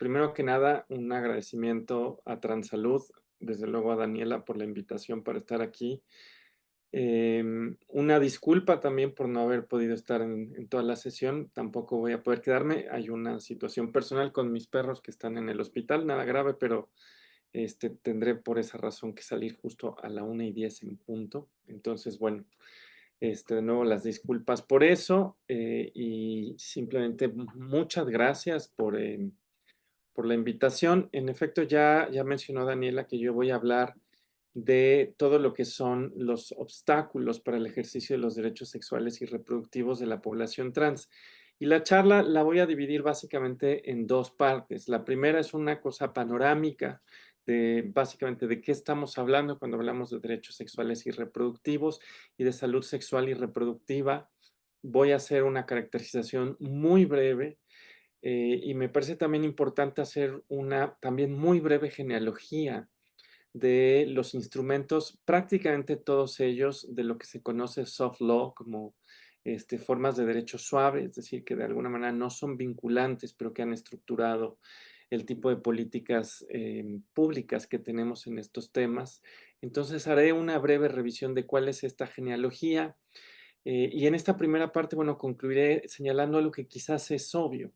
primero que nada, un agradecimiento a Transalud, desde luego a Daniela por la invitación para estar aquí. Una disculpa también por no haber podido estar en toda la sesión, tampoco voy a poder quedarme. Hay una situación personal con mis perros que están en el hospital, nada grave, pero tendré por esa razón que salir justo a la 1:10 en punto. Entonces, bueno, de nuevo las disculpas por eso y simplemente muchas gracias por la invitación. En efecto, ya mencionó Daniela que yo voy a hablar de todo lo que son los obstáculos para el ejercicio de los derechos sexuales y reproductivos de la población trans. Y la charla la voy a dividir básicamente en dos partes. La primera es una cosa panorámica de básicamente de qué estamos hablando cuando hablamos de derechos sexuales y reproductivos y de salud sexual y reproductiva. Voy a hacer una caracterización muy breve y me parece también importante hacer una también muy breve genealogía de los instrumentos, prácticamente todos ellos de lo que se conoce soft law como formas de derecho suave, es decir, que de alguna manera no son vinculantes, pero que han estructurado el tipo de políticas públicas que tenemos en estos temas. Entonces haré una breve revisión de cuál es esta genealogía y en esta primera parte, bueno, concluiré señalando algo que quizás es obvio.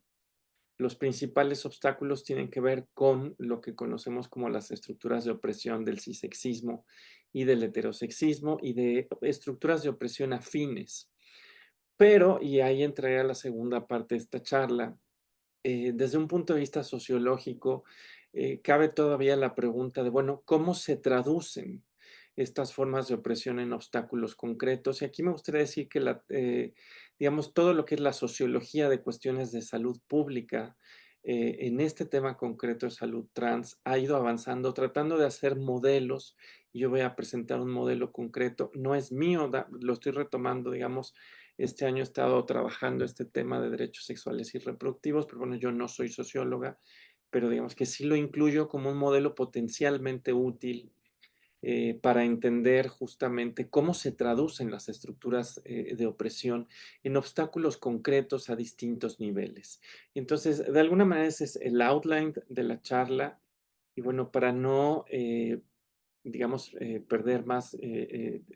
Los principales obstáculos tienen que ver con lo que conocemos como las estructuras de opresión del cisexismo y del heterosexismo y de estructuras de opresión afines. Pero, y ahí entraré a la segunda parte de esta charla, desde un punto de vista sociológico, cabe todavía la pregunta de, bueno, ¿cómo se traducen estas formas de opresión en obstáculos concretos? Y aquí me gustaría decir que, digamos, todo lo que es la sociología de cuestiones de salud pública, en este tema concreto de salud trans, ha ido avanzando, tratando de hacer modelos, y yo voy a presentar un modelo concreto, no es mío, lo estoy retomando, digamos, este año he estado trabajando este tema de derechos sexuales y reproductivos, pero bueno, yo no soy socióloga, pero digamos que sí lo incluyo como un modelo potencialmente útil para entender justamente cómo se traducen las estructuras de opresión en obstáculos concretos a distintos niveles. Entonces, de alguna manera ese es el outline de la charla y bueno, para no digamos, perder más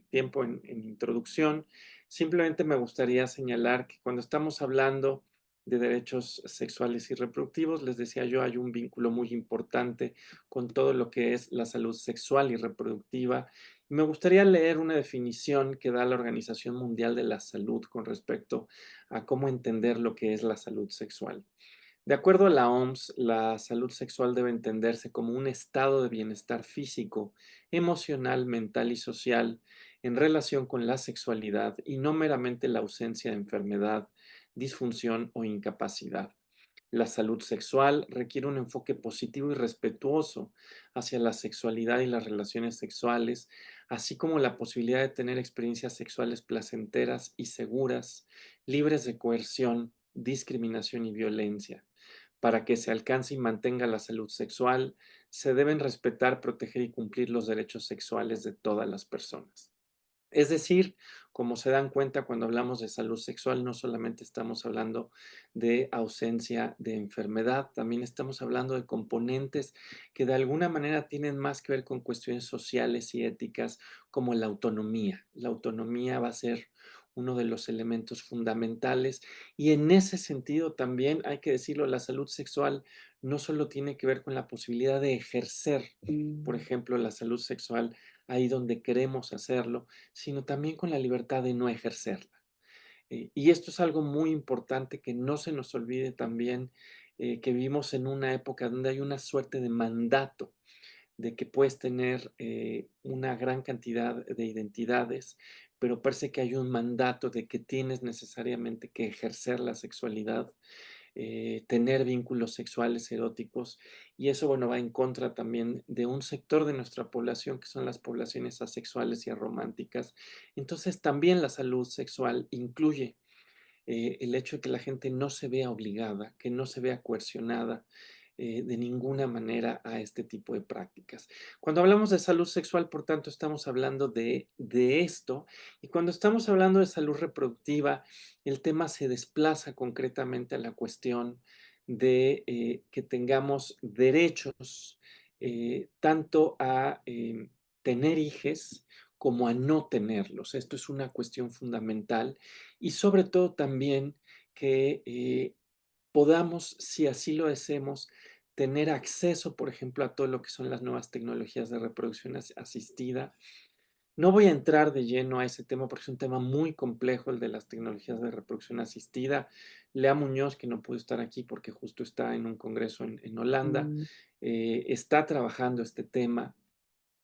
tiempo en introducción. Simplemente me gustaría señalar que cuando estamos hablando de derechos sexuales y reproductivos, les decía yo, hay un vínculo muy importante con todo lo que es la salud sexual y reproductiva. Me gustaría leer una definición que da la Organización Mundial de la Salud con respecto a cómo entender lo que es la salud sexual. De acuerdo a la OMS, la salud sexual debe entenderse como un estado de bienestar físico, emocional, mental y social en relación con la sexualidad y no meramente la ausencia de enfermedad, disfunción o incapacidad. La salud sexual requiere un enfoque positivo y respetuoso hacia la sexualidad y las relaciones sexuales, así como la posibilidad de tener experiencias sexuales placenteras y seguras, libres de coerción, discriminación y violencia. Para que se alcance y mantenga la salud sexual, se deben respetar, proteger y cumplir los derechos sexuales de todas las personas. Es decir, como se dan cuenta cuando hablamos de salud sexual, no solamente estamos hablando de ausencia de enfermedad, también estamos hablando de componentes que de alguna manera tienen más que ver con cuestiones sociales y éticas como la autonomía. La autonomía va a ser uno de los elementos fundamentales y en ese sentido también hay que decirlo, la salud sexual no solo tiene que ver con la posibilidad de ejercer, por ejemplo, la salud sexual ahí donde queremos hacerlo, sino también con la libertad de no ejercerla. Y esto es algo muy importante que no se nos olvide también que vivimos en una época donde hay una suerte de mandato de que puedes tener una gran cantidad de identidades, pero parece que hay un mandato de que tienes necesariamente que ejercer la sexualidad, tener vínculos sexuales eróticos y eso, bueno, va en contra también de un sector de nuestra población que son las poblaciones asexuales y arománticas. Entonces, también la salud sexual incluye el hecho de que la gente no se vea obligada, que no se vea coercionada de ninguna manera a este tipo de prácticas. Cuando hablamos de salud sexual, por tanto, estamos hablando de esto y cuando estamos hablando de salud reproductiva, el tema se desplaza concretamente a la cuestión de que tengamos derechos tanto a tener hijos como a no tenerlos. Esto es una cuestión fundamental y sobre todo también que podamos, si así lo deseamos, tener acceso, por ejemplo, a todo lo que son las nuevas tecnologías de reproducción asistida. No voy a entrar de lleno a ese tema porque es un tema muy complejo, el de las tecnologías de reproducción asistida. Lea Muñoz, que no pudo estar aquí porque justo está en un congreso en Holanda, Mm. está trabajando este tema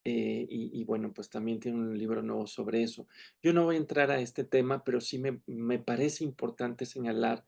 y bueno, pues también tiene un libro nuevo sobre eso. Yo no voy a entrar a este tema, pero sí me parece importante señalar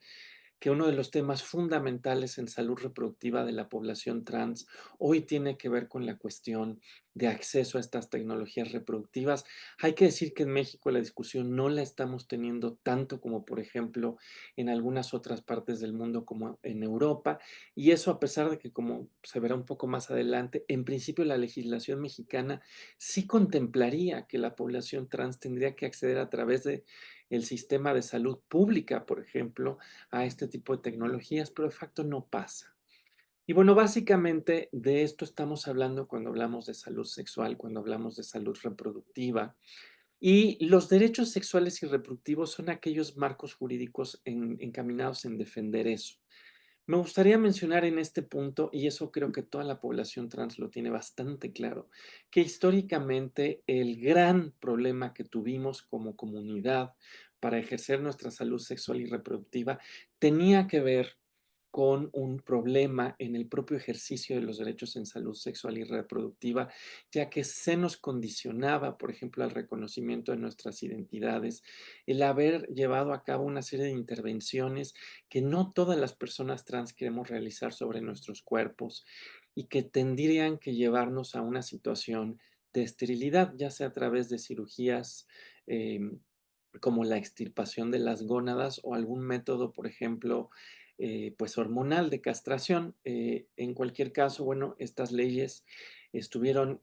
que uno de los temas fundamentales en salud reproductiva de la población trans hoy tiene que ver con la cuestión de acceso a estas tecnologías reproductivas. Hay que decir que en México la discusión no la estamos teniendo tanto como, por ejemplo, en algunas otras partes del mundo como en Europa, y eso a pesar de que, como se verá un poco más adelante, en principio la legislación mexicana sí contemplaría que la población trans tendría que acceder a través de el sistema de salud pública, por ejemplo, a este tipo de tecnologías, pero de facto no pasa. Y bueno, básicamente de esto estamos hablando cuando hablamos de salud sexual, cuando hablamos de salud reproductiva. Y los derechos sexuales y reproductivos son aquellos marcos jurídicos encaminados en defender eso. Me gustaría mencionar en este punto, y eso creo que toda la población trans lo tiene bastante claro, que históricamente el gran problema que tuvimos como comunidad para ejercer nuestra salud sexual y reproductiva tenía que ver con un problema en el propio ejercicio de los derechos en salud sexual y reproductiva, ya que se nos condicionaba, por ejemplo, al reconocimiento de nuestras identidades, el haber llevado a cabo una serie de intervenciones que no todas las personas trans queremos realizar sobre nuestros cuerpos y que tendrían que llevarnos a una situación de esterilidad, ya sea a través de cirugías como la extirpación de las gónadas o algún método, por ejemplo, pues hormonal de castración. En cualquier caso, bueno, estas leyes estuvieron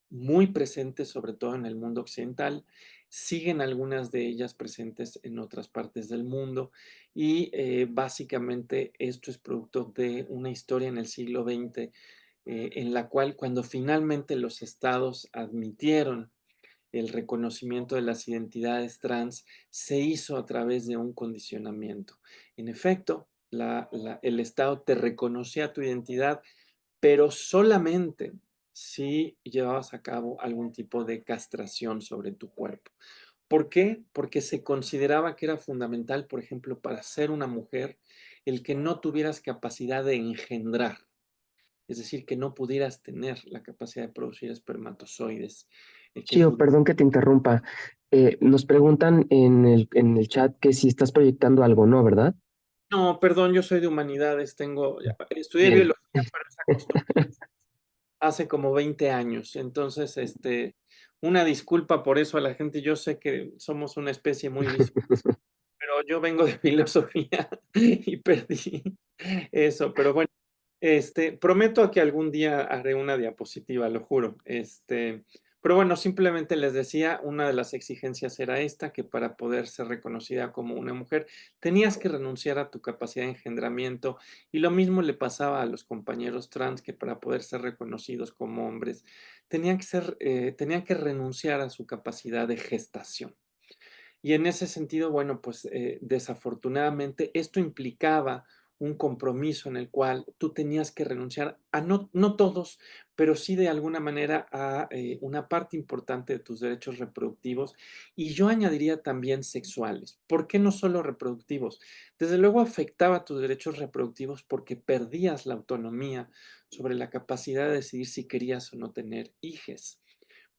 muy presentes, sobre todo en el mundo occidental, siguen algunas de ellas presentes en otras partes del mundo y básicamente esto es producto de una historia en el siglo XX en la cual cuando finalmente los estados admitieron el reconocimiento de las identidades trans se hizo a través de un condicionamiento. En efecto, el Estado te reconocía tu identidad, pero solamente si llevabas a cabo algún tipo de castración sobre tu cuerpo. ¿Por qué? Porque se consideraba que era fundamental, por ejemplo, para ser una mujer, el que no tuvieras capacidad de engendrar, es decir, que no pudieras tener la capacidad de producir espermatozoides, que Chio, perdón que te interrumpa. Nos preguntan en el chat que si estás proyectando algo, ¿no? ¿Verdad? no, perdón, yo soy de humanidades, estudié Bien. biología, pero esa costumbre hace como 20 años. Entonces, una disculpa por eso a la gente. Yo sé que somos una especie muy visual, pero yo vengo de filosofía y perdí eso. Pero bueno, prometo que algún día haré una diapositiva, lo juro. Pero bueno, simplemente les decía, una de las exigencias era esta, que para poder ser reconocida como una mujer tenías que renunciar a tu capacidad de engendramiento y lo mismo le pasaba a los compañeros trans que para poder ser reconocidos como hombres tenían que renunciar a su capacidad de gestación. Y en ese sentido, bueno, pues desafortunadamente esto implicaba un compromiso en el cual tú tenías que renunciar a no todos, pero sí de alguna manera a una parte importante de tus derechos reproductivos y yo añadiría también sexuales. ¿Por qué no solo reproductivos? Desde luego afectaba tus derechos reproductivos porque perdías la autonomía sobre la capacidad de decidir si querías o no tener hijos,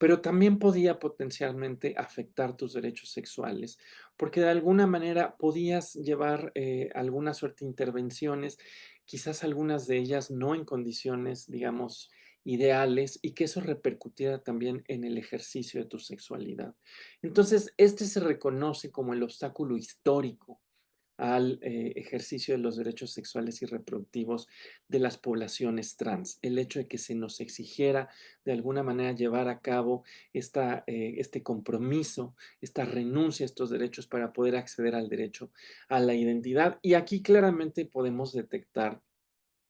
pero también podía potencialmente afectar tus derechos sexuales, porque de alguna manera podías llevar alguna suerte de intervenciones, quizás algunas de ellas no en condiciones, digamos, ideales, y que eso repercutiera también en el ejercicio de tu sexualidad. Entonces, este se reconoce como el obstáculo histórico al ejercicio de los derechos sexuales y reproductivos de las poblaciones trans. El hecho de que se nos exigiera de alguna manera llevar a cabo este compromiso, esta renuncia a estos derechos para poder acceder al derecho a la identidad. Y aquí claramente podemos detectar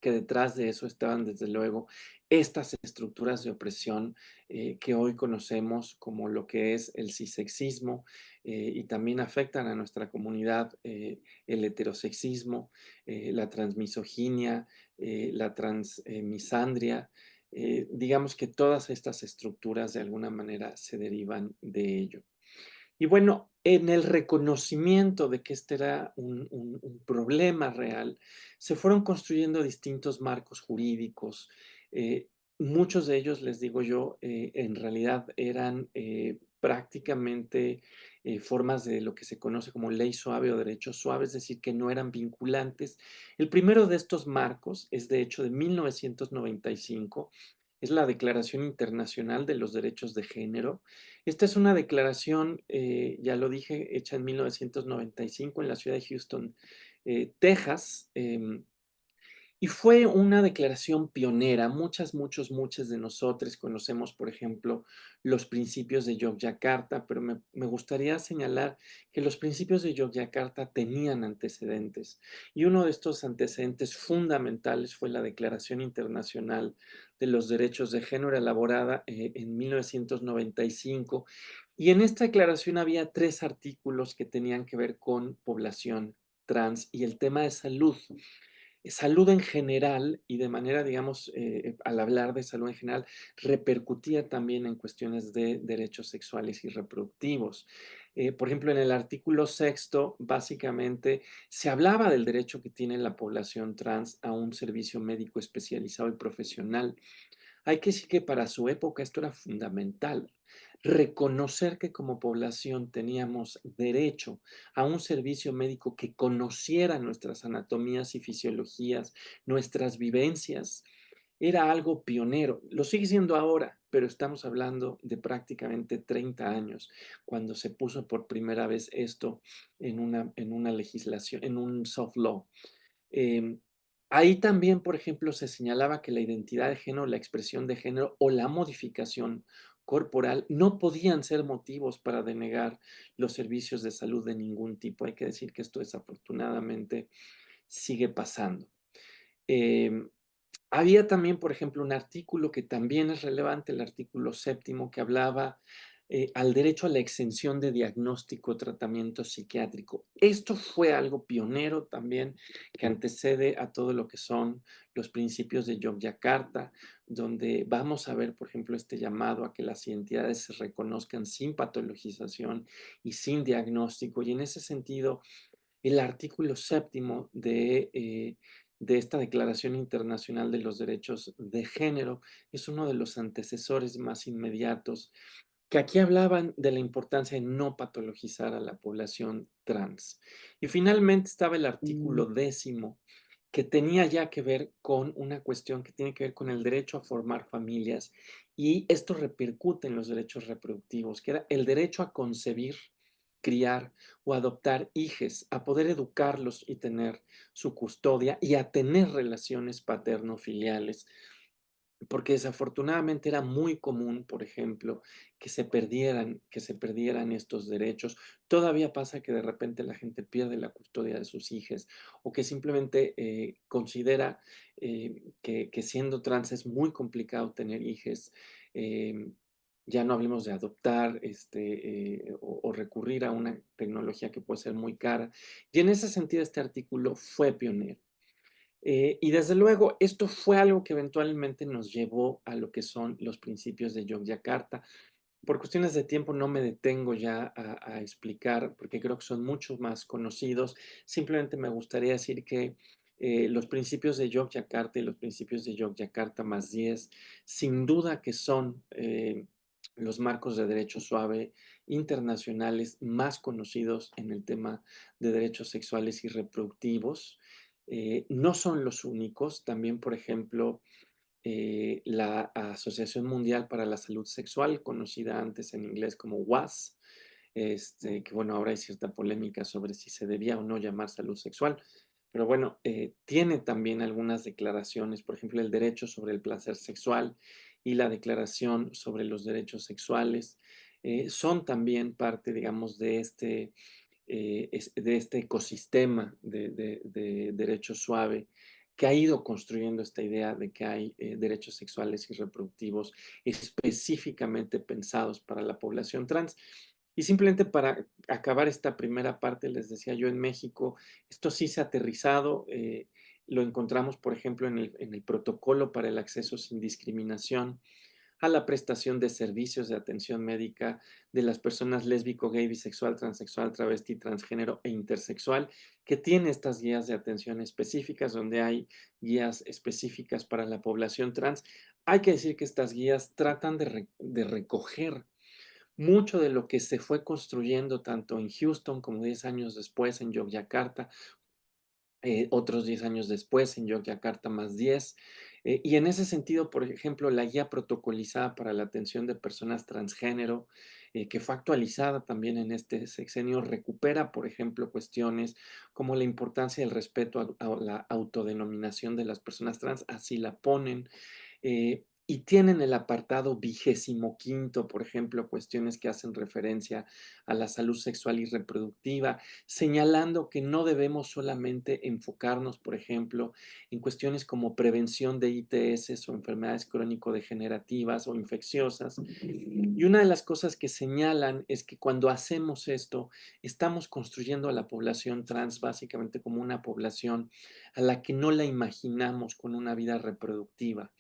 que detrás de eso estaban, desde luego, estas estructuras de opresión que hoy conocemos como lo que es el cisexismo y también afectan a nuestra comunidad, el heterosexismo, la transmisoginia, la transmisandria. Digamos que todas estas estructuras de alguna manera se derivan de ello. Y bueno, en el reconocimiento de que este era un problema real, se fueron construyendo distintos marcos jurídicos. eh, Muchos de ellos, les digo yo, en realidad eran prácticamente formas de lo que se conoce como ley suave o derecho suave, es decir, que no eran vinculantes. El primero de estos marcos es de hecho de 1995, es la Declaración Internacional de los Derechos de Género. Esta es una declaración, ya lo dije, hecha en 1995 en la ciudad de Houston, Texas. Y fue una declaración pionera. Muchos de nosotros conocemos, por ejemplo, los principios de Yogyakarta, pero me gustaría señalar que los principios de Yogyakarta tenían antecedentes. Y uno de estos antecedentes fundamentales fue la Declaración Internacional de los Derechos de Género, elaborada en 1995. Y en esta declaración había 3 artículos que tenían que ver con población trans y el tema de salud. Salud en general y de manera, digamos, al hablar de salud en general, repercutía también en cuestiones de derechos sexuales y reproductivos. Por ejemplo, en el artículo sexto, básicamente se hablaba del derecho que tiene la población trans a un servicio médico especializado y profesional. Hay que decir que para su época esto era fundamental. Reconocer que como población teníamos derecho a un servicio médico que conociera nuestras anatomías y fisiologías, nuestras vivencias, era algo pionero. Lo sigue siendo ahora, pero estamos hablando de prácticamente 30 años, cuando se puso por primera vez esto en una legislación, en un soft law. Em, Ahí también, por ejemplo, se señalaba que la identidad de género, la expresión de género o la modificación corporal no podían ser motivos para denegar los servicios de salud de ningún tipo. Hay que decir que esto desafortunadamente sigue pasando. Em, Había también, por ejemplo, un artículo que también es relevante, el artículo séptimo, que hablaba al derecho a la exención de diagnóstico o tratamiento psiquiátrico. Esto fue algo pionero también que antecede a todo lo que son los principios de Yogyakarta, donde vamos a ver, por ejemplo, este llamado a que las identidades se reconozcan sin patologización y sin diagnóstico. Y en ese sentido, el artículo séptimo de esta Declaración Internacional de los Derechos de Género es uno de los antecesores más inmediatos, que aquí hablaban de la importancia de no patologizar a la población trans. Y finalmente estaba el artículo décimo, que tenía ya que ver con una cuestión que tiene que ver con el derecho a formar familias, y esto repercute en los derechos reproductivos, que era el derecho a concebir, criar o adoptar hijes, a poder educarlos y tener su custodia y a tener relaciones paterno-filiales, porque desafortunadamente era muy común, por ejemplo, que se perdieran estos derechos. Todavía pasa que de repente la gente pierde la custodia de sus hijos o que simplemente considera que siendo trans es muy complicado tener hijos. Ya no hablemos de adoptar o recurrir a una tecnología que puede ser muy cara. Y en ese sentido, este artículo fue pionero. Y desde luego, esto fue algo que eventualmente nos llevó a lo que son los principios de Yogyakarta. Por cuestiones de tiempo no me detengo ya a explicar, porque creo que son mucho más conocidos. Simplemente me gustaría decir que los principios de Yogyakarta y los principios de Yogyakarta más 10, sin duda que son los marcos de derecho suave internacionales más conocidos en el tema de derechos sexuales y reproductivos. No son los únicos, también, por ejemplo, la Asociación Mundial para la Salud Sexual, conocida antes en inglés como WAS, que bueno, ahora hay cierta polémica sobre si se debía o no llamar salud sexual, pero bueno, tiene también algunas declaraciones, por ejemplo, el derecho sobre el placer sexual y la declaración sobre los derechos sexuales, son también parte, digamos, de este ecosistema de derecho suave que ha ido construyendo esta idea de que hay derechos sexuales y reproductivos específicamente pensados para la población trans. Y simplemente para acabar esta primera parte, les decía yo, en México, esto sí se ha aterrizado, lo encontramos, por ejemplo, en el protocolo para el acceso sin discriminación a la prestación de servicios de atención médica de las personas lésbico, gay, bisexual, transexual, travesti, transgénero e intersexual, que tiene estas guías de atención específicas, donde hay guías específicas para la población trans. Hay que decir que estas guías tratan de recoger mucho de lo que se fue construyendo tanto en Houston como 10 años después en Yogyakarta, otros 10 años después en Yogyakarta más 10. Y en ese sentido, por ejemplo, la guía protocolizada para la atención de personas transgénero, que fue actualizada también en este sexenio, recupera, por ejemplo, cuestiones como la importancia del respeto a la autodenominación de las personas trans, así la ponen, y tienen el apartado 25, por ejemplo, cuestiones que hacen referencia a la salud sexual y reproductiva, señalando que no debemos solamente enfocarnos, por ejemplo, en cuestiones como prevención de ITS o enfermedades crónico-degenerativas o infecciosas. Y una de las cosas que señalan es que cuando hacemos esto, estamos construyendo a la población trans básicamente como una población a la que no la imaginamos con una vida reproductiva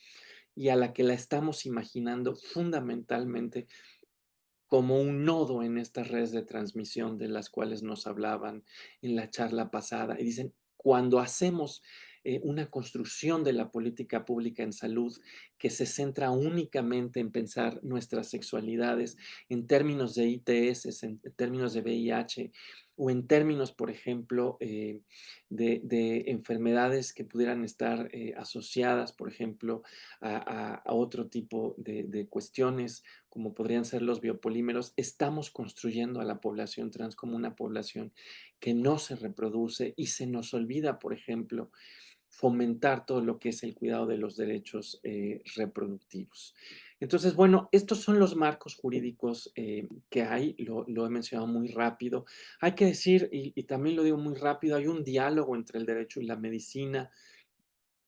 y a la que la estamos imaginando fundamentalmente como un nodo en estas redes de transmisión de las cuales nos hablaban en la charla pasada. Y dicen, cuando hacemos una construcción de la política pública en salud que se centra únicamente en pensar nuestras sexualidades en términos de ITS, en términos de VIH o en términos, por ejemplo, de enfermedades que pudieran estar asociadas, por ejemplo, a otro tipo de cuestiones como podrían ser los biopolímeros, estamos construyendo a la población trans como una población que no se reproduce y se nos olvida, por ejemplo, fomentar todo lo que es el cuidado de los derechos reproductivos. Entonces, bueno, estos son los marcos jurídicos que hay, lo he mencionado muy rápido. Hay que decir, y también lo digo muy rápido, hay un diálogo entre el derecho y la medicina.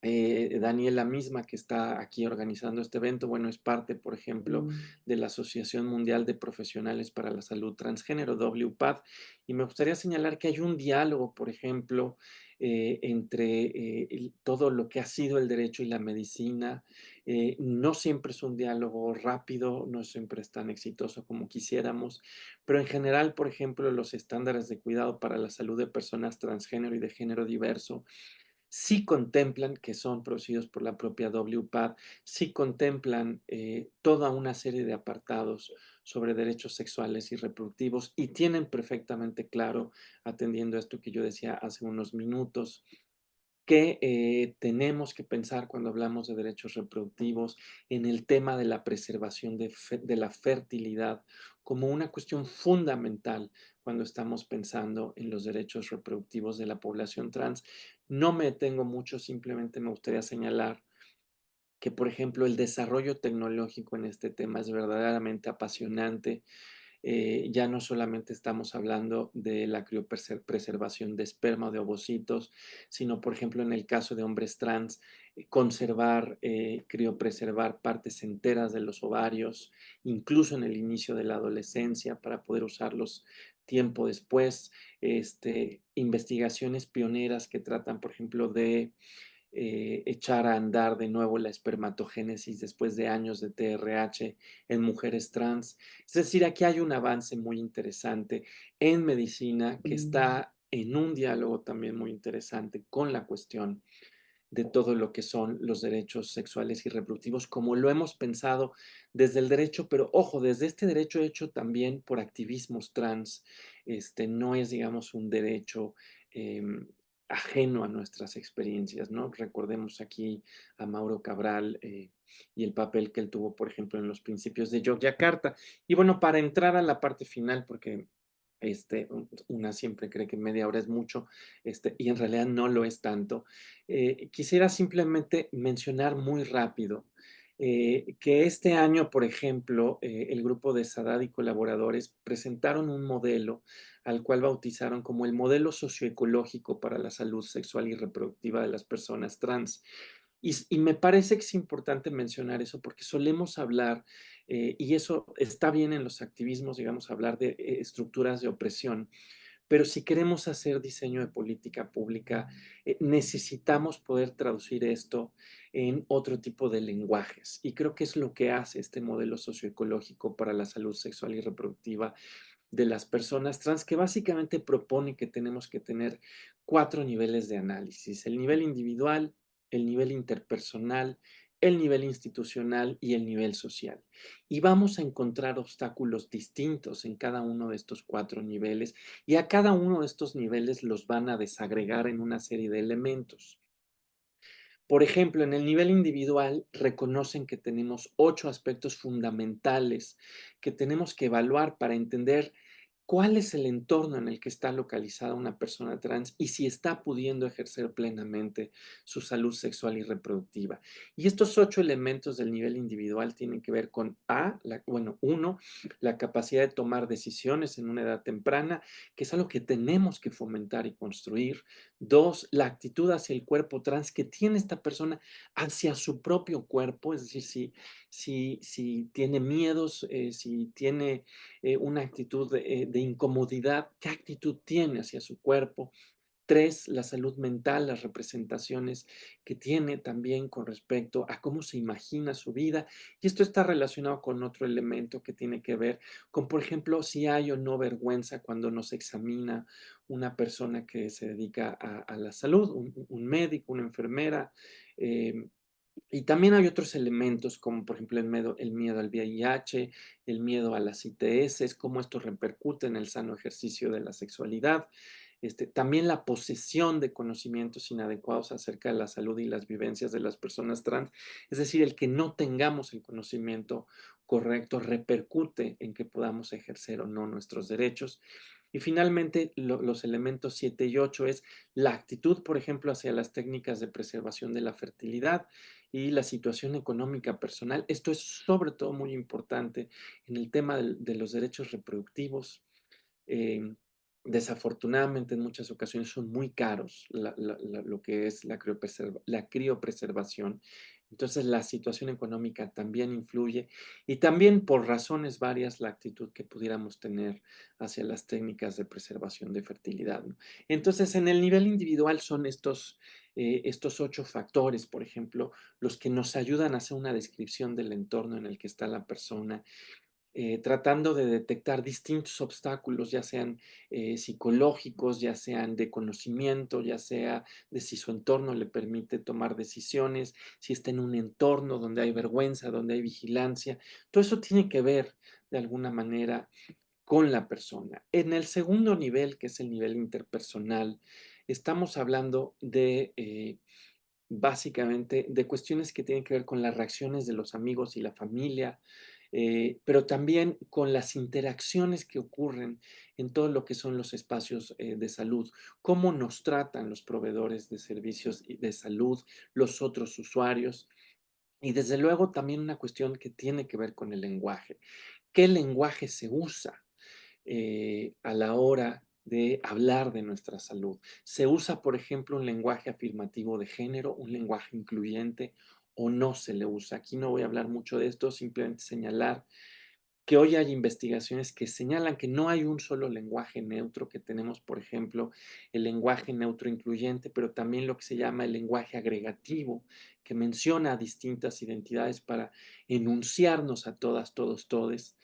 Daniela misma, que está aquí organizando este evento, bueno, es parte, por ejemplo, de la Asociación Mundial de Profesionales para la Salud Transgénero, WPAD, y me gustaría señalar que hay un diálogo, por ejemplo, entre todo lo que ha sido el derecho y la medicina. No siempre es un diálogo rápido, no siempre es tan exitoso como quisiéramos, pero en general, por ejemplo, los estándares de cuidado para la salud de personas transgénero y de género diverso sí contemplan, que son producidos por la propia WPAD, sí contemplan toda una serie de apartados sobre derechos sexuales y reproductivos y tienen perfectamente claro, atendiendo a esto que yo decía hace unos minutos, que tenemos que pensar cuando hablamos de derechos reproductivos en el tema de la preservación de la fertilidad como una cuestión fundamental cuando estamos pensando en los derechos reproductivos de la población trans. No me detengo mucho, simplemente me gustaría señalar que, por ejemplo, el desarrollo tecnológico en este tema es verdaderamente apasionante. Ya no solamente estamos hablando de la criopreservación de esperma o de ovocitos, sino, por ejemplo, en el caso de hombres trans, conservar, criopreservar partes enteras de los ovarios, incluso en el inicio de la adolescencia, para poder usarlos tiempo después. Investigaciones pioneras que tratan, por ejemplo, de echar a andar de nuevo la espermatogénesis después de años de TRH en mujeres trans. Es decir, aquí hay un avance muy interesante en medicina que está en un diálogo también muy interesante con la cuestión de todo lo que son los derechos sexuales y reproductivos, como lo hemos pensado desde el derecho, pero ojo, desde este derecho hecho también por activismos trans, no es, digamos, un derecho ajeno a nuestras experiencias, ¿no? Recordemos aquí a Mauro Cabral y el papel que él tuvo, por ejemplo, en los principios de Yogyakarta. Y bueno, para entrar a la parte final, porque Una siempre cree que media hora es mucho, y en realidad no lo es tanto. Quisiera simplemente mencionar muy rápido que este año, por ejemplo, el grupo de Sadad y colaboradores presentaron un modelo al cual bautizaron como el modelo socioecológico para la salud sexual y reproductiva de las personas trans. Y me parece que es importante mencionar eso porque solemos hablar, y eso está bien en los activismos, digamos, hablar de estructuras de opresión, pero si queremos hacer diseño de política pública, necesitamos poder traducir esto en otro tipo de lenguajes. Y creo que es lo que hace este modelo socioecológico para la salud sexual y reproductiva de las personas trans, que básicamente propone que tenemos que tener 4 niveles de análisis: el nivel individual, el nivel interpersonal, el nivel institucional y el nivel social. Y vamos a encontrar obstáculos distintos en cada uno de estos 4 niveles, y a cada uno de estos niveles los van a desagregar en una serie de elementos. Por ejemplo, en el nivel individual reconocen que tenemos 8 aspectos fundamentales que tenemos que evaluar para entender cuál es el entorno en el que está localizada una persona trans y si está pudiendo ejercer plenamente su salud sexual y reproductiva. Y estos 8 elementos del nivel individual tienen que ver con uno, la capacidad de tomar decisiones en una edad temprana, que es algo que tenemos que fomentar y construir. Dos, la actitud hacia el cuerpo trans que tiene esta persona hacia su propio cuerpo, es decir, si tiene miedos, si tiene una actitud de incomodidad, qué actitud tiene hacia su cuerpo. Tres, la salud mental, las representaciones que tiene también con respecto a cómo se imagina su vida. Y esto está relacionado con otro elemento que tiene que ver con, por ejemplo, si hay o no vergüenza cuando nos examina una persona que se dedica a la salud, un médico, una enfermera. eh, y también hay otros elementos como por ejemplo el miedo al VIH, el miedo a las ITS, cómo esto repercute en el sano ejercicio de la sexualidad. También la posesión de conocimientos inadecuados acerca de la salud y las vivencias de las personas trans, es decir, el que no tengamos el conocimiento correcto repercute en que podamos ejercer o no nuestros derechos. Y finalmente, los elementos 7 y 8 es la actitud, por ejemplo, hacia las técnicas de preservación de la fertilidad y la situación económica personal. Esto es sobre todo muy importante en el tema de los derechos reproductivos. Eh, Desafortunadamente, en muchas ocasiones son muy caros lo que es la criopreservación. Entonces, la situación económica también influye y también por razones varias la actitud que pudiéramos tener hacia las técnicas de preservación de fertilidad, ¿no? Entonces, en el nivel individual son estos 8 factores, por ejemplo, los que nos ayudan a hacer una descripción del entorno en el que está la persona, tratando de detectar distintos obstáculos, ya sean psicológicos, ya sean de conocimiento, ya sea de si su entorno le permite tomar decisiones, si está en un entorno donde hay vergüenza, donde hay vigilancia. Todo eso tiene que ver de alguna manera con la persona. En el segundo nivel, que es el nivel interpersonal, estamos hablando de básicamente de cuestiones que tienen que ver con las reacciones de los amigos y la familia, pero también con las interacciones que ocurren en todo lo que son los espacios de salud, cómo nos tratan los proveedores de servicios de salud, los otros usuarios, y desde luego también una cuestión que tiene que ver con el lenguaje. ¿Qué lenguaje se usa a la hora de hablar de nuestra salud? ¿Se usa, por ejemplo, un lenguaje afirmativo de género, un lenguaje incluyente, o no se le usa? Aquí no voy a hablar mucho de esto, simplemente señalar que hoy hay investigaciones que señalan que no hay un solo lenguaje neutro, que tenemos, por ejemplo, el lenguaje neutro incluyente, pero también lo que se llama el lenguaje agregativo, que menciona a distintas identidades para enunciarnos a todas, todos, todes.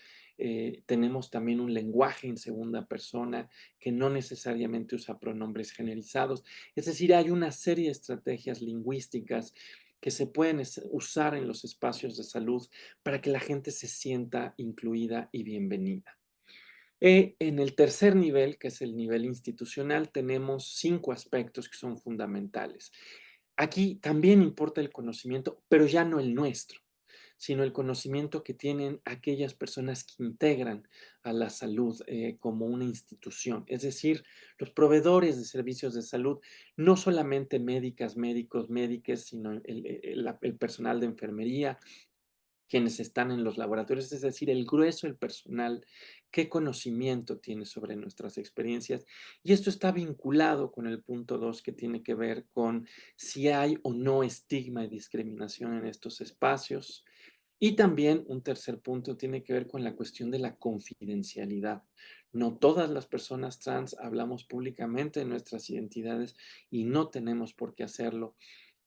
Tenemos también un lenguaje en segunda persona que no necesariamente usa pronombres generizados. Es decir, hay una serie de estrategias lingüísticas que se pueden usar en los espacios de salud para que la gente se sienta incluida y bienvenida. En el tercer nivel, que es el nivel institucional, tenemos 5 aspectos que son fundamentales. Aquí también importa el conocimiento, pero ya no el nuestro, sino el conocimiento que tienen aquellas personas que integran a la salud como una institución. Es decir, los proveedores de servicios de salud, no solamente médicas, médicos, médicas, sino el personal de enfermería, quienes están en los laboratorios, es decir, el grueso del personal, qué conocimiento tiene sobre nuestras experiencias. Y esto está vinculado con el punto 2 que tiene que ver con si hay o no estigma y discriminación en estos espacios. Y también un tercer punto tiene que ver con la cuestión de la confidencialidad. No todas las personas trans hablamos públicamente de nuestras identidades y no tenemos por qué hacerlo.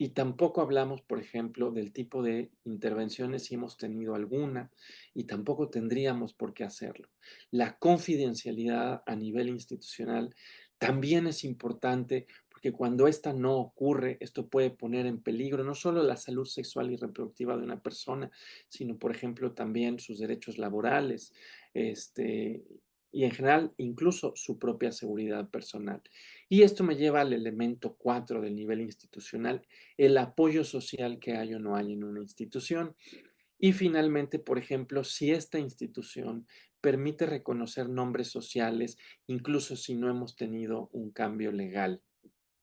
Y tampoco hablamos, por ejemplo, del tipo de intervenciones si hemos tenido alguna y tampoco tendríamos por qué hacerlo. La confidencialidad a nivel institucional también es importante porque cuando esta no ocurre, esto puede poner en peligro no solo la salud sexual y reproductiva de una persona, sino, por ejemplo, también sus derechos laborales, este, y en general incluso su propia seguridad personal. Y esto me lleva al elemento 4 del nivel institucional, el apoyo social que hay o no hay en una institución. Y finalmente, por ejemplo, si esta institución permite reconocer nombres sociales, incluso si no hemos tenido un cambio legal.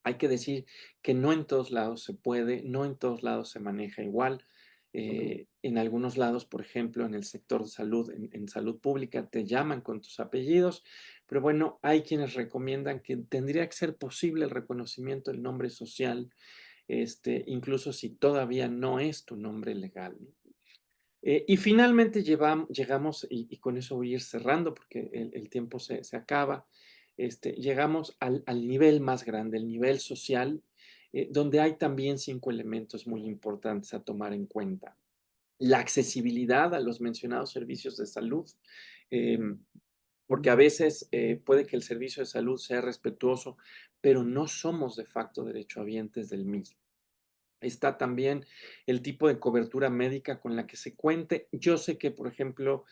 Hay que decir que no en todos lados se puede, no en todos lados se maneja igual. En algunos lados, por ejemplo, en el sector de salud, en salud pública, te llaman con tus apellidos, pero bueno, hay quienes recomiendan que tendría que ser posible el reconocimiento del nombre social, incluso si todavía no es tu nombre legal, ¿no? Y finalmente llegamos, y con eso voy a ir cerrando porque el tiempo se acaba, llegamos al nivel más grande, el nivel social, donde hay también 5 elementos muy importantes a tomar en cuenta. La accesibilidad a los mencionados servicios de salud, porque a veces puede que el servicio de salud sea respetuoso, pero no somos de facto derechohabientes del mismo. Está también el tipo de cobertura médica con la que se cuente. Yo sé que, por ejemplo,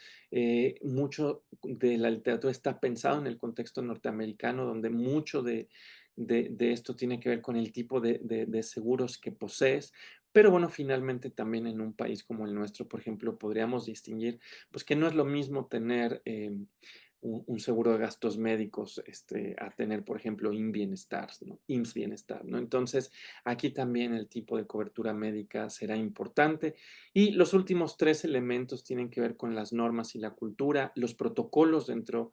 mucho de la literatura está pensado en el contexto norteamericano, donde mucho de esto tiene que ver con el tipo de seguros que posees. Pero bueno, finalmente también en un país como el nuestro, por ejemplo, podríamos distinguir, pues que no es lo mismo tener un seguro de gastos médicos a tener, por ejemplo, Bienestar, ¿no? IMSS Bienestar, ¿no? Entonces, aquí también el tipo de cobertura médica será importante. Y los últimos 3 elementos tienen que ver con las normas y la cultura, los protocolos dentro,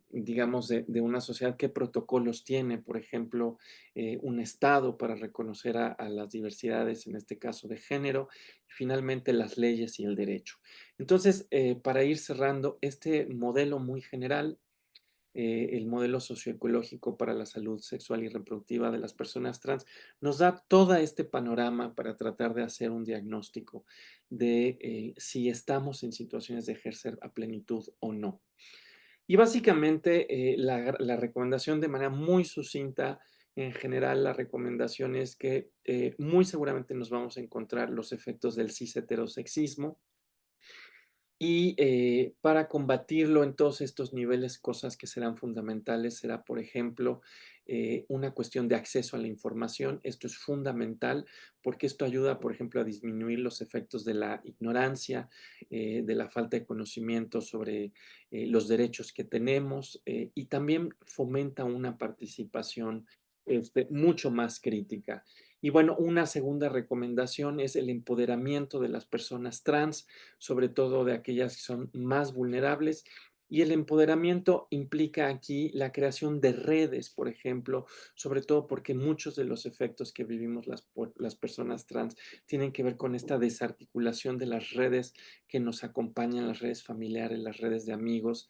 digamos, de una sociedad. ¿Qué protocolos tiene, por ejemplo, un Estado para reconocer a las diversidades, en este caso de género? Y finalmente, las leyes y el derecho. Entonces, para ir cerrando, este modelo muy general, el modelo socioecológico para la salud sexual y reproductiva de las personas trans, nos da todo este panorama para tratar de hacer un diagnóstico de si estamos en situaciones de ejercer a plenitud o no. Y básicamente la recomendación de manera muy sucinta, en general la recomendación es que muy seguramente nos vamos a encontrar los efectos del cis heterosexismo, y para combatirlo en todos estos niveles, cosas que serán fundamentales será, por ejemplo, una cuestión de acceso a la información. Esto es fundamental porque esto ayuda, por ejemplo, a disminuir los efectos de la ignorancia, de la falta de conocimiento sobre los derechos que tenemos, y también fomenta una participación mucho más crítica. Y bueno, una segunda recomendación es el empoderamiento de las personas trans, sobre todo de aquellas que son más vulnerables. Y el empoderamiento implica aquí la creación de redes, por ejemplo, sobre todo porque muchos de los efectos que vivimos las personas trans tienen que ver con esta desarticulación de las redes que nos acompañan, las redes familiares, las redes de amigos.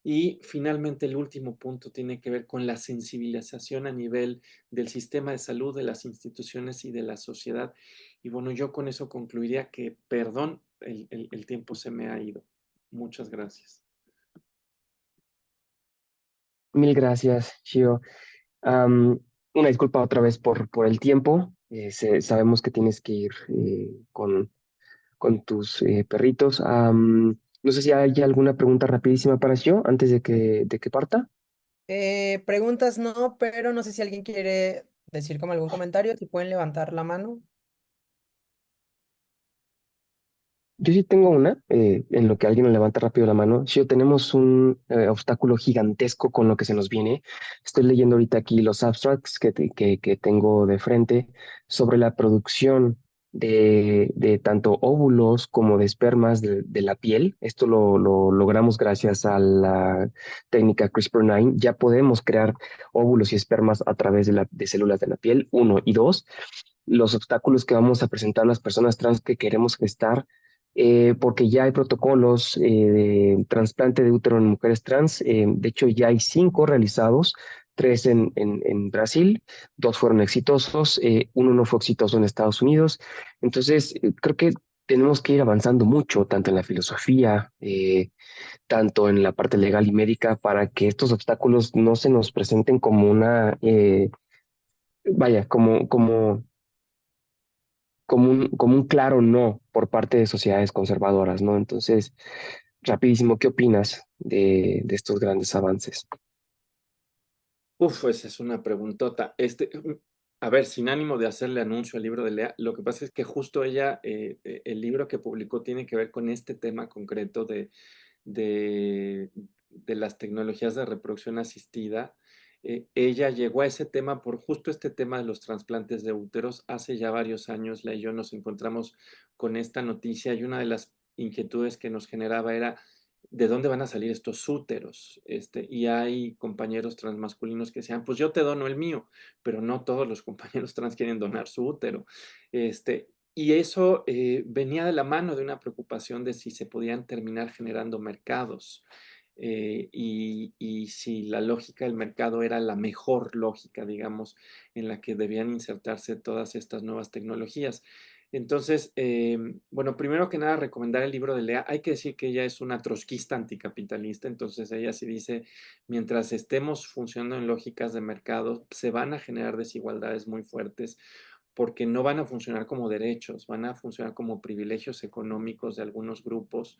Y finalmente, el último punto tiene que ver con la sensibilización a nivel del sistema de salud, de las instituciones y de la sociedad. Y bueno, yo con eso concluiría que, perdón, el tiempo se me ha ido. Muchas gracias. Mil gracias, Shio. Am, una disculpa otra vez por el tiempo. Sabemos que tienes que ir con tus perritos. No sé si hay alguna pregunta rapidísima para Shio antes de que parta. Preguntas no, pero no sé si alguien quiere decir como algún comentario, si pueden levantar la mano. yo sí tengo una, en lo que alguien me levanta rápido la mano. Sí, tenemos un obstáculo gigantesco con lo que se nos viene. Estoy leyendo ahorita aquí los abstracts que tengo de frente sobre la producción de tanto óvulos como de espermas de la piel. Esto lo logramos gracias a la técnica CRISPR-9. Ya podemos crear óvulos y espermas a través de células de la piel, uno. Y dos, los obstáculos que vamos a presentar las personas trans que queremos gestar, porque ya hay protocolos de trasplante de útero en mujeres trans. De hecho, ya hay 5 realizados, 3 en Brasil, 2 fueron exitosos, uno no fue exitoso en Estados Unidos. Entonces, creo que tenemos que ir avanzando mucho, tanto en la filosofía, tanto en la parte legal y médica, para que estos obstáculos no se nos presenten como una, vaya, como un claro no por parte de sociedades conservadoras, ¿no? Entonces, rapidísimo, ¿qué opinas de estos grandes avances? Uf, esa es una preguntota. A ver, sin ánimo de hacerle anuncio al libro de Lea, lo que pasa es que justo ella, el libro que publicó tiene que ver con este tema concreto de, de las tecnologías de reproducción asistida. Ella llegó a ese tema por justo este tema de los trasplantes de úteros. Hace ya varios años, Lea y yo nos encontramos con esta noticia y una de las inquietudes que nos generaba era de dónde van a salir estos úteros. Y hay compañeros transmasculinos que decían, pues yo te dono el mío, pero no todos los compañeros trans quieren donar su útero. Y eso venía de la mano de una preocupación de si se podían terminar generando mercados. Y si la lógica del mercado era la mejor lógica, digamos, en la que debían insertarse todas estas nuevas tecnologías. Entonces, bueno, primero que nada, recomendar el libro de Lea. Hay que decir que ella es una trotskista anticapitalista, entonces ella sí dice, mientras estemos funcionando en lógicas de mercado, se van a generar desigualdades muy fuertes porque no van a funcionar como derechos, van a funcionar como privilegios económicos de algunos grupos.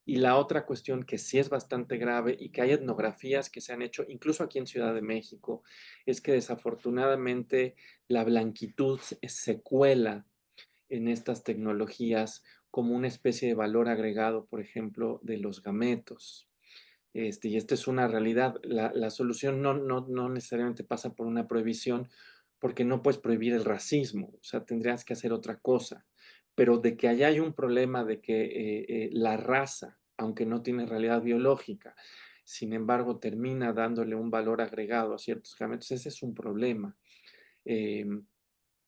Y la otra cuestión que sí es bastante grave y que hay etnografías que se han hecho, incluso aquí en Ciudad de México, es que desafortunadamente la blanquitud se cuela en estas tecnologías como una especie de valor agregado, por ejemplo, de los gametos. Y esta es una realidad. La solución no necesariamente pasa por una prohibición, porque no puedes prohibir el racismo, o sea, tendrías que hacer otra cosa. Pero de que allá hay un problema de que la raza, aunque no tiene realidad biológica, sin embargo, termina dándole un valor agregado a ciertos gametos, ese es un problema. Eh,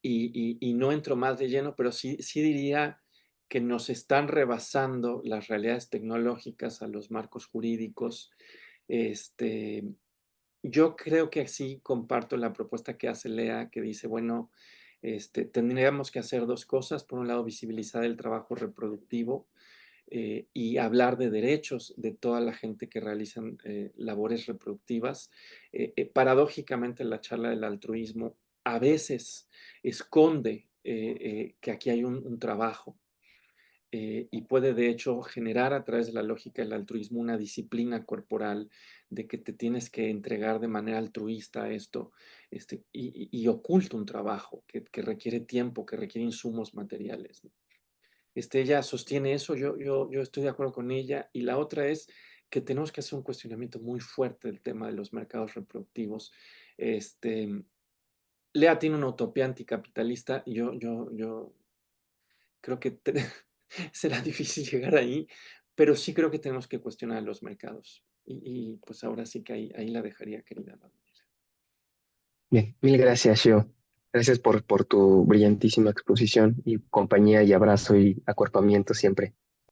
y no entro más de lleno, pero sí diría que nos están rebasando las realidades tecnológicas a los marcos jurídicos. Este, yo creo que así comparto la propuesta que hace Lea, que dice, bueno, tendríamos que hacer dos cosas. Por un lado, visibilizar el trabajo reproductivo y hablar de derechos de toda la gente que realizan labores reproductivas. Paradójicamente, la charla del altruismo a veces esconde que aquí hay un trabajo y puede de hecho generar a través de la lógica del altruismo una disciplina corporal de que te tienes que entregar de manera altruista a esto y oculta un trabajo que requiere tiempo, que requiere insumos materiales. ¿No? Ella sostiene eso, yo estoy de acuerdo con ella. Y la otra es que tenemos que hacer un cuestionamiento muy fuerte del tema de los mercados reproductivos. Lea tiene una utopía anticapitalista y yo creo que será difícil llegar ahí, pero sí creo que tenemos que cuestionar los mercados. Pues ahora sí que ahí la dejaría, querida. Bien, mil gracias, Shio. Gracias por tu brillantísima exposición y compañía y abrazo y acuerpamiento siempre.